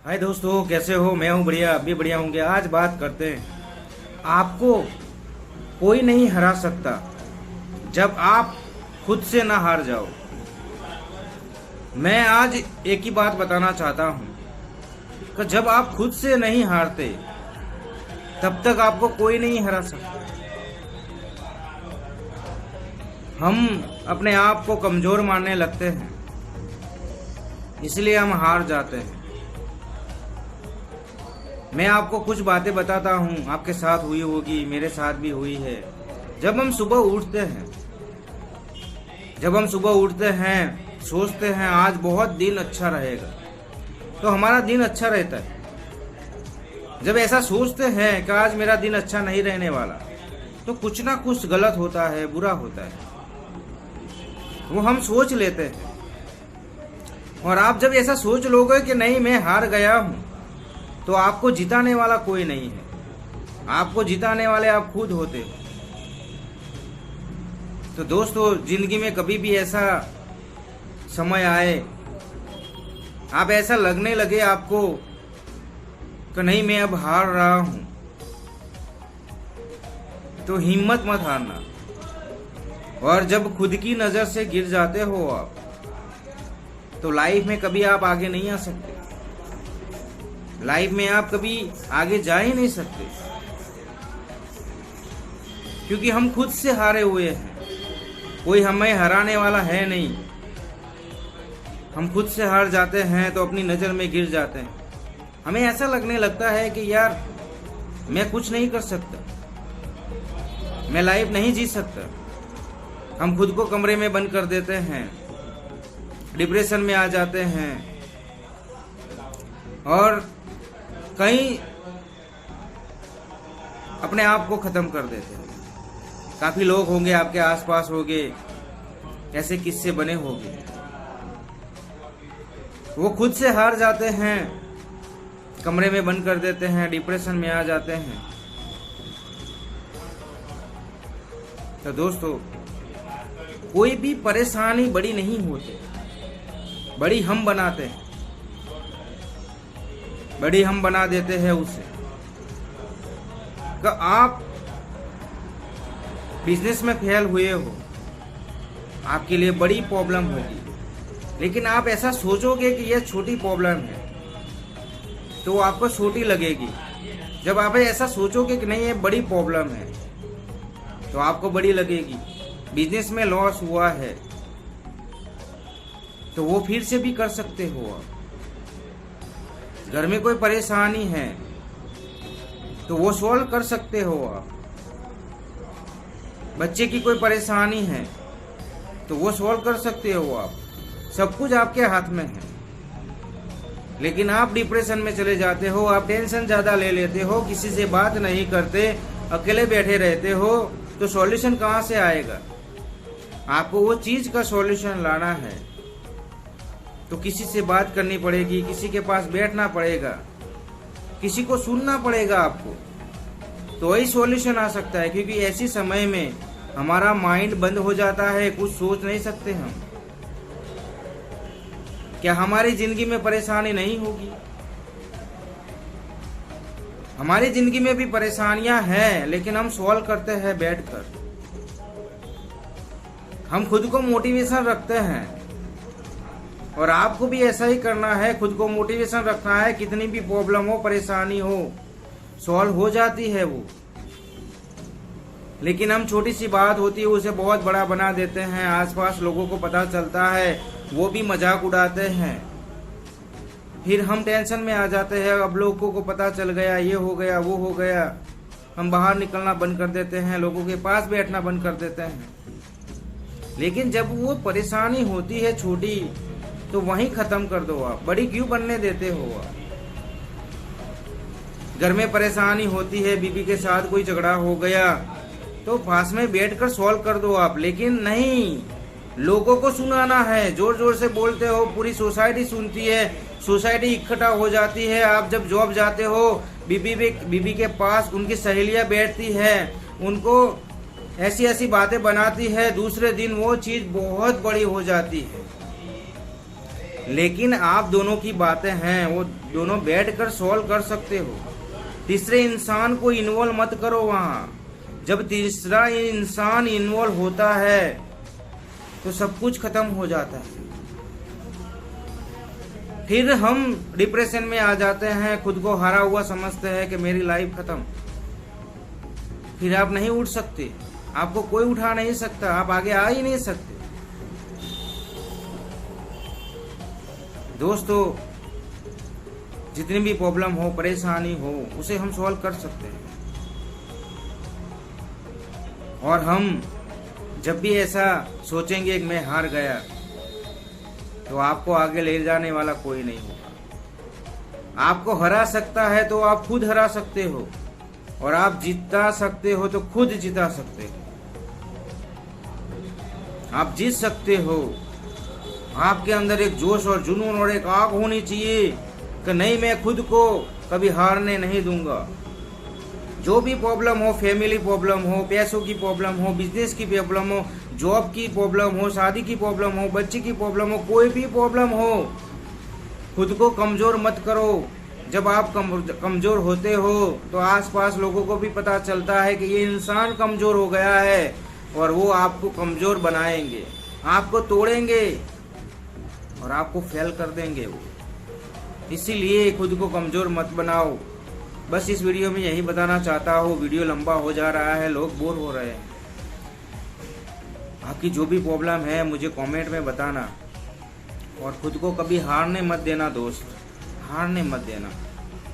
हाय दोस्तों, कैसे हो? मैं हूँ बढ़िया, आप भी बढ़िया होंगे। आज बात करते हैं, आपको कोई नहीं हरा सकता जब आप खुद से ना हार जाओ। मैं आज एक ही बात बताना चाहता हूँ कि जब आप खुद से नहीं हारते तब तक आपको कोई नहीं हरा सकता। हम अपने आप को कमजोर मानने लगते हैं, इसलिए हम हार जाते हैं। मैं आपको कुछ बातें बताता हूँ, आपके साथ हुई होगी, मेरे साथ भी हुई है। जब हम सुबह उठते हैं सोचते हैं आज बहुत दिन अच्छा रहेगा, तो हमारा दिन अच्छा रहता है। जब ऐसा सोचते हैं कि आज मेरा दिन अच्छा नहीं रहने वाला, तो कुछ ना कुछ गलत होता है, बुरा होता है, वो हम सोच लेते हैं। और आप जब ऐसा सोच लोगे कि नहीं मैं हार गया हूँ, तो आपको जिताने वाला कोई नहीं है। आपको जिताने वाले आप खुद होते हो। तो दोस्तों, जिंदगी में कभी भी ऐसा समय आए, आप ऐसा लगने लगे आपको कि नहीं मैं अब हार रहा हूं, तो हिम्मत मत हारना। और जब खुद की नजर से गिर जाते हो आप, तो लाइफ में कभी आप आगे नहीं आ सकते। लाइफ में आप कभी आगे जा ही नहीं सकते, क्योंकि हम खुद से हारे हुए हैं। कोई हमें हराने वाला है नहीं। हम खुद से हार जाते हैं तो अपनी नजर में गिर जाते हैं। हमें ऐसा लगने लगता है कि यार मैं कुछ नहीं कर सकता, मैं लाइफ नहीं जी सकता। हम खुद को कमरे में बंद कर देते हैं, डिप्रेशन में आ जाते हैं, और कहीं अपने आप को खत्म कर देते हैं। काफी लोग होंगे आपके आसपास, होंगे ऐसे किस्से बने होंगे। वो खुद से हार जाते हैं, कमरे में बंद कर देते हैं, डिप्रेशन में आ जाते हैं। तो दोस्तों, कोई भी परेशानी बड़ी नहीं होती, बड़ी हम बनाते हैं, बड़ी हम बना देते हैं उसे। कि आप बिजनेस में फेल हुए हो, आपके लिए बड़ी प्रॉब्लम होगी, लेकिन आप ऐसा सोचोगे कि यह छोटी प्रॉब्लम है, तो आपको छोटी लगेगी। जब आप ऐसा सोचोगे कि नहीं ये बड़ी प्रॉब्लम है, तो आपको बड़ी लगेगी। बिजनेस में लॉस हुआ है, तो वो फिर से भी कर सकते हो आप। घर में कोई परेशानी है, तो वो सॉल्व कर सकते हो आप। बच्चे की कोई परेशानी है, तो वो सॉल्व कर सकते हो आप। सब कुछ आपके हाथ में है, लेकिन आप डिप्रेशन में चले जाते हो, आप टेंशन ज्यादा ले लेते हो, किसी से बात नहीं करते, अकेले बैठे रहते हो, तो सॉल्यूशन कहाँ से आएगा? आपको वो चीज का सॉल्यूशन लाना है, तो किसी से बात करनी पड़ेगी, किसी के पास बैठना पड़ेगा, किसी को सुनना पड़ेगा आपको, तो वही सॉल्यूशन आ सकता है। क्योंकि ऐसी समय में हमारा माइंड बंद हो जाता है, कुछ सोच नहीं सकते हम। क्या हमारी जिंदगी में परेशानी नहीं होगी? हमारी जिंदगी में भी परेशानियां हैं, लेकिन हम सॉल्व करते हैं बैठकर। हम खुद को मोटिवेशन रखते हैं, और आपको भी ऐसा ही करना है। खुद को मोटिवेशन रखना है। कितनी भी प्रॉब्लम हो, परेशानी हो, सॉल्व हो जाती है वो। लेकिन हम छोटी सी बात होती है उसे बहुत बड़ा बना देते हैं। आसपास लोगों को पता चलता है, वो भी मजाक उड़ाते हैं, फिर हम टेंशन में आ जाते हैं। अब लोगों को पता चल गया, ये हो गया, वो हो गया, हम बाहर निकलना बंद कर देते हैं, लोगों के पास बैठना बंद कर देते हैं। लेकिन जब वो परेशानी होती है छोटी, तो वहीं खत्म कर दो आप। बड़ी क्यों बनने देते हो आप? घर में परेशानी होती है, बीवी के साथ कोई झगड़ा हो गया, तो पास में बैठकर सॉल्व कर दो आप। लेकिन नहीं, लोगों को सुनाना है, जोर जोर से बोलते हो, पूरी सोसाइटी सुनती है, सोसाइटी इकट्ठा हो जाती है। आप जब जॉब जाते हो, बीवी के पास उनकी सहेलियां बैठती है, उनको ऐसी ऐसी बातें बनाती है, दूसरे दिन वो चीज बहुत बड़ी हो जाती है। लेकिन आप दोनों की बातें हैं वो दोनों बैठकर सॉल्व कर सकते हो। तीसरे इंसान को इन्वॉल्व मत करो वहां। जब तीसरा इंसान इन्वॉल्व होता है तो सब कुछ खत्म हो जाता है। फिर हम डिप्रेशन में आ जाते हैं, खुद को हारा हुआ समझते हैं कि मेरी लाइफ खत्म। फिर आप नहीं उठ सकते, आपको कोई उठा नहीं सकता, आप आगे आ ही नहीं सकते। दोस्तों, जितनी भी प्रॉब्लम हो, परेशानी हो, उसे हम सॉल्व कर सकते हैं। और हम जब भी ऐसा सोचेंगे कि मैं हार गया, तो आपको आगे ले जाने वाला कोई नहीं होगा। आपको हरा सकता है तो आप खुद हरा सकते हो, और आप जिता सकते हो तो खुद जिता सकते हो। आप जीत सकते हो। आपके अंदर एक जोश और जुनून और एक आग होनी चाहिए कि नहीं, मैं खुद को कभी हारने नहीं दूंगा। जो भी प्रॉब्लम हो, फैमिली प्रॉब्लम हो, पैसों की प्रॉब्लम हो, बिजनेस की प्रॉब्लम हो, जॉब की प्रॉब्लम हो, शादी की प्रॉब्लम हो, बच्चे की प्रॉब्लम हो, कोई भी प्रॉब्लम हो, खुद को कमजोर मत करो। जब आप कमजोर होते हो तो आसपास लोगों को भी पता चलता है कि ये इंसान कमजोर हो गया है, और वो आपको कमजोर बनाएंगे, आपको तोड़ेंगे और आपको फेल कर देंगे वो। इसीलिए खुद को कमजोर मत बनाओ। बस इस वीडियो में यही बताना चाहता हूँ। वीडियो लंबा हो जा रहा है, लोग बोर हो रहे हैं। आपकी जो भी प्रॉब्लम है मुझे कमेंट में बताना, और खुद को कभी हारने मत देना दोस्त, हारने मत देना।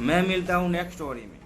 मैं मिलता हूँ नेक्स्ट स्टोरी में।